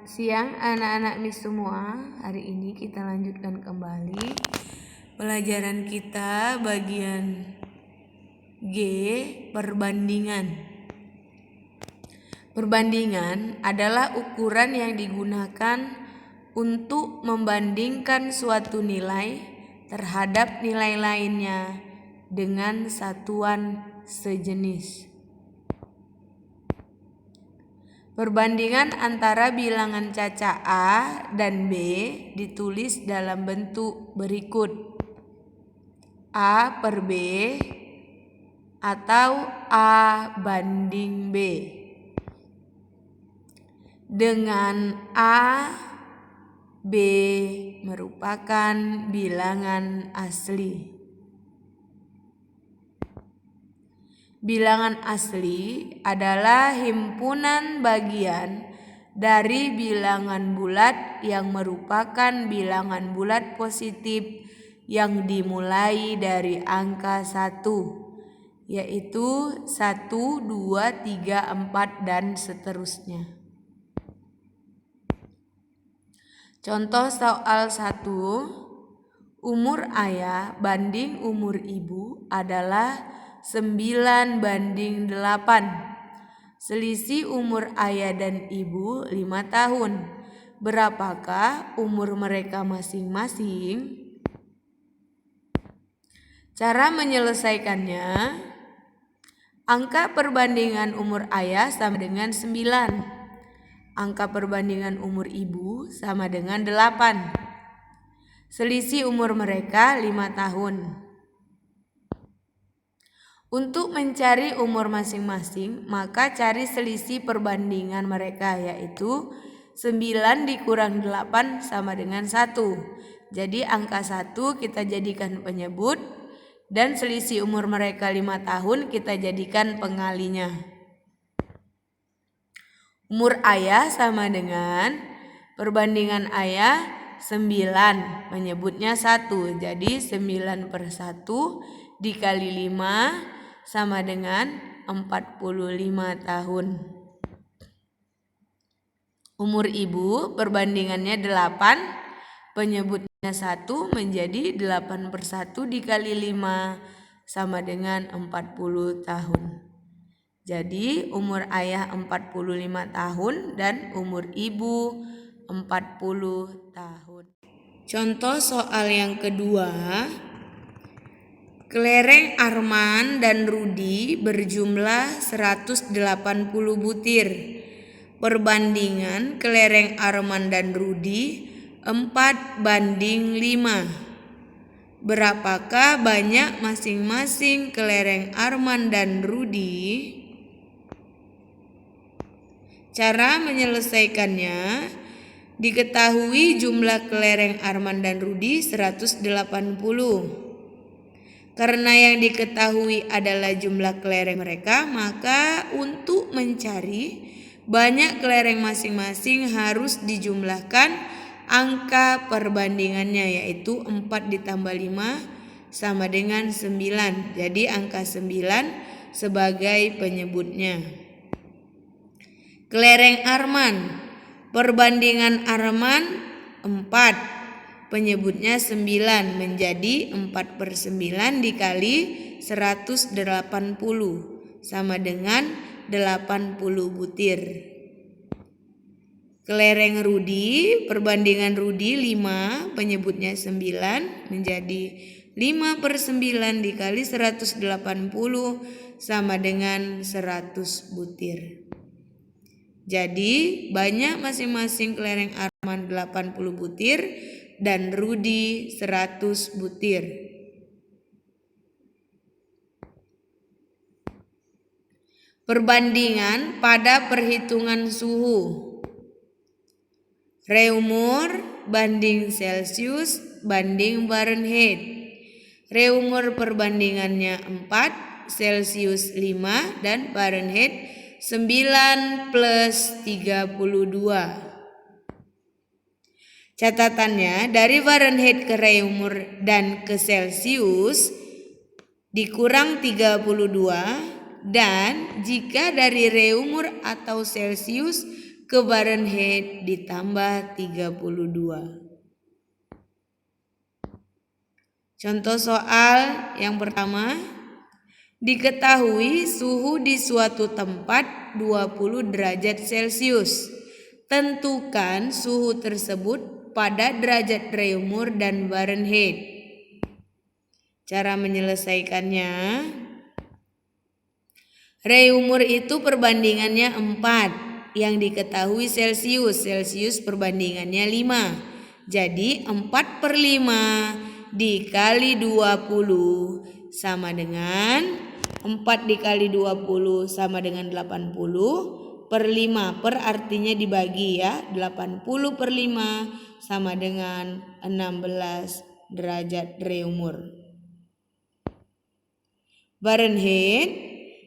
siang anak-anak Miss semua. Hari ini kita lanjutkan kembali pelajaran kita bagian G, perbandingan. Perbandingan adalah ukuran yang digunakan untuk membandingkan suatu nilai terhadap nilai lainnya dengan satuan sejenis. Perbandingan antara bilangan caca A dan B ditulis dalam bentuk berikut: A per B atau A banding B. Dengan A, B merupakan bilangan asli. Bilangan asli adalah himpunan bagian dari bilangan bulat yang merupakan bilangan bulat positif yang dimulai dari angka 1, yaitu 1, 2, 3, 4, dan seterusnya. Contoh soal 1, umur ayah banding umur ibu adalah 9 banding 8. Selisih umur ayah dan ibu 5 tahun. Berapakah umur mereka masing-masing? Cara menyelesaikannya, angka perbandingan umur ayah sama dengan 9. Angka perbandingan umur ibu sama dengan 8. Selisih umur mereka 5 tahun. Untuk mencari umur masing-masing, maka cari selisih perbandingan mereka, yaitu 9 dikurang 8 sama dengan 1. Jadi angka 1 kita jadikan penyebut, dan selisih umur mereka 5 tahun kita jadikan pengalinya. Umur ayah sama dengan perbandingan ayah 9, menyebutnya 1. Jadi 9 per 1 dikali 5 sama dengan 45 tahun. Umur ibu perbandingannya 8, penyebutnya 1, menjadi 8 per 1 dikali 5 sama dengan 40 tahun. Jadi umur ayah 45 tahun dan umur ibu 40 tahun. Contoh soal yang kedua, kelereng Arman dan Rudi berjumlah 180 butir. Perbandingan kelereng Arman dan Rudi 4 banding 5. Berapakah banyak masing-masing kelereng Arman dan Rudi? Cara menyelesaikannya, diketahui jumlah kelereng Arman dan Rudi 180. Karena yang diketahui adalah jumlah kelereng mereka, maka untuk mencari banyak kelereng masing-masing harus dijumlahkan angka perbandingannya, yaitu 4 ditambah 5 sama dengan 9. Jadi angka 9 sebagai penyebutnya. Kelereng Arman, perbandingan Arman 4. Penyebutnya 9, menjadi 4 per 9 dikali 180 sama dengan 80 butir. Kelereng Rudi, perbandingan Rudi 5, penyebutnya 9, menjadi 5 per 9 dikali 180 sama dengan 100 butir. Jadi banyak masing-masing kelereng Arman 80 butir dan Rudi 100 butir. Perbandingan pada perhitungan suhu. Reumur banding Celcius banding Fahrenheit. Reumur perbandingannya 4, Celcius 5, dan Fahrenheit 9 plus 32. Catatannya, dari Fahrenheit ke reumur dan ke Celcius dikurang 32, dan jika dari reumur atau Celcius ke ke Fahrenheit ditambah 32. Contoh soal yang pertama, diketahui suhu di suatu tempat 20 derajat Celcius. Tentukan suhu tersebut pada derajat Reaumur dan Fahrenheit. Cara menyelesaikannya, Reaumur itu perbandingannya 4, yang diketahui Celcius. Celcius perbandingannya 5. Jadi 4/5 dikali 20 sama dengan 4 dikali 20 sama dengan 80/5. Per artinya dibagi ya. 80/5 sama dengan 16 derajat Reaumur. Fahrenheit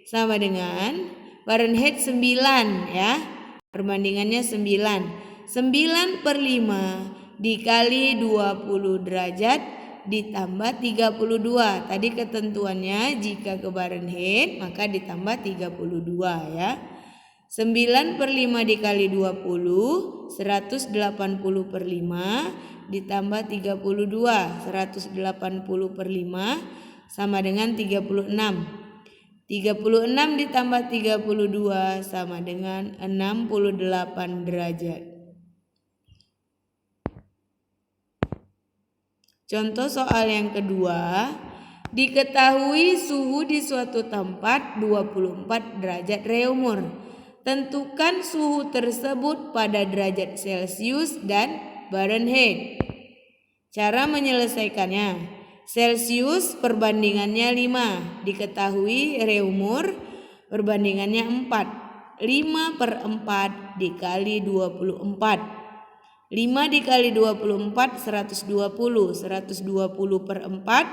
sama dengan Fahrenheit 9 ya. Perbandingannya 9. 9/5 dikali 20 derajat ditambah 32. Tadi ketentuannya jika ke Fahrenheit maka ditambah 32 ya. 9/5 dikali 20 180/5 ditambah 32. 180/5 sama dengan 36. 36 ditambah 32 sama dengan 68 derajat. Contoh soal yang kedua, diketahui suhu di suatu tempat 24 derajat Reaumur. Tentukan suhu tersebut pada derajat Celcius dan Fahrenheit. Cara menyelesaikannya, Celcius perbandingannya 5, diketahui Reaumur perbandingannya 4. 5/4 dikali 24. 5 dikali 24 120. 120/4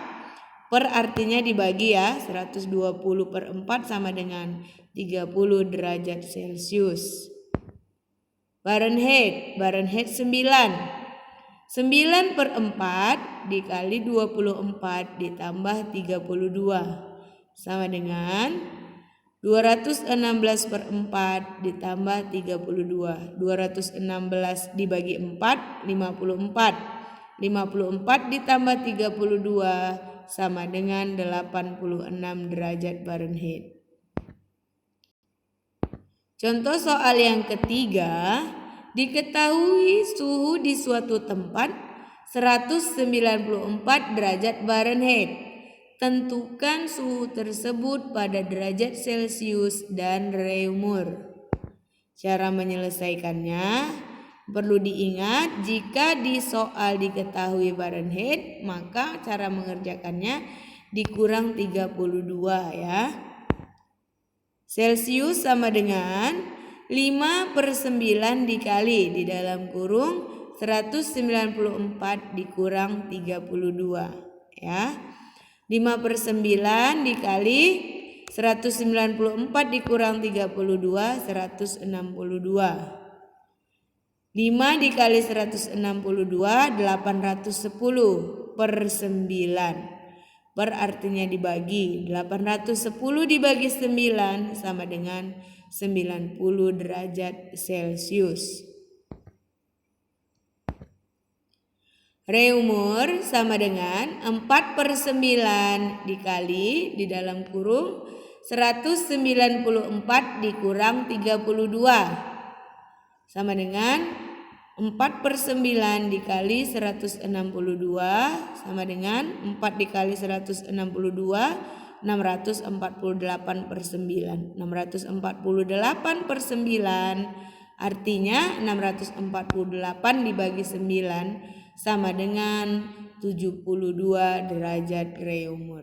per artinya dibagi ya. 120/4 sama dengan 30 derajat Celcius. Fahrenheit 9. 9/4 dikali 24 ditambah 32 sama dengan 216/4 ditambah 32. 216 dibagi 4 54. 54 ditambah 32 sama dengan 86 derajat Fahrenheit. Contoh soal yang ketiga, diketahui suhu di suatu tempat 194 derajat Fahrenheit. Tentukan suhu tersebut pada derajat Celcius dan Reaumur. Cara menyelesaikannya, perlu diingat jika di soal diketahui Fahrenheit maka cara mengerjakannya dikurang 32 ya. Celcius sama dengan 5/9 dikali di dalam kurung 194 dikurang 32 ya. 5/9 dikali 194 dikurang 32 162. 5 dikali 162 810/9. Per artinya dibagi. 810 dibagi 9 sama dengan 90 derajat Celcius. Reaumur sama dengan 4/9 dikali di dalam kurung 194 dikurang 32 sama dengan 4/9 dikali 162 sama dengan 4 dikali 162 648/9. 648/9 artinya 648 dibagi 9 sama dengan 72 derajat Reaumur.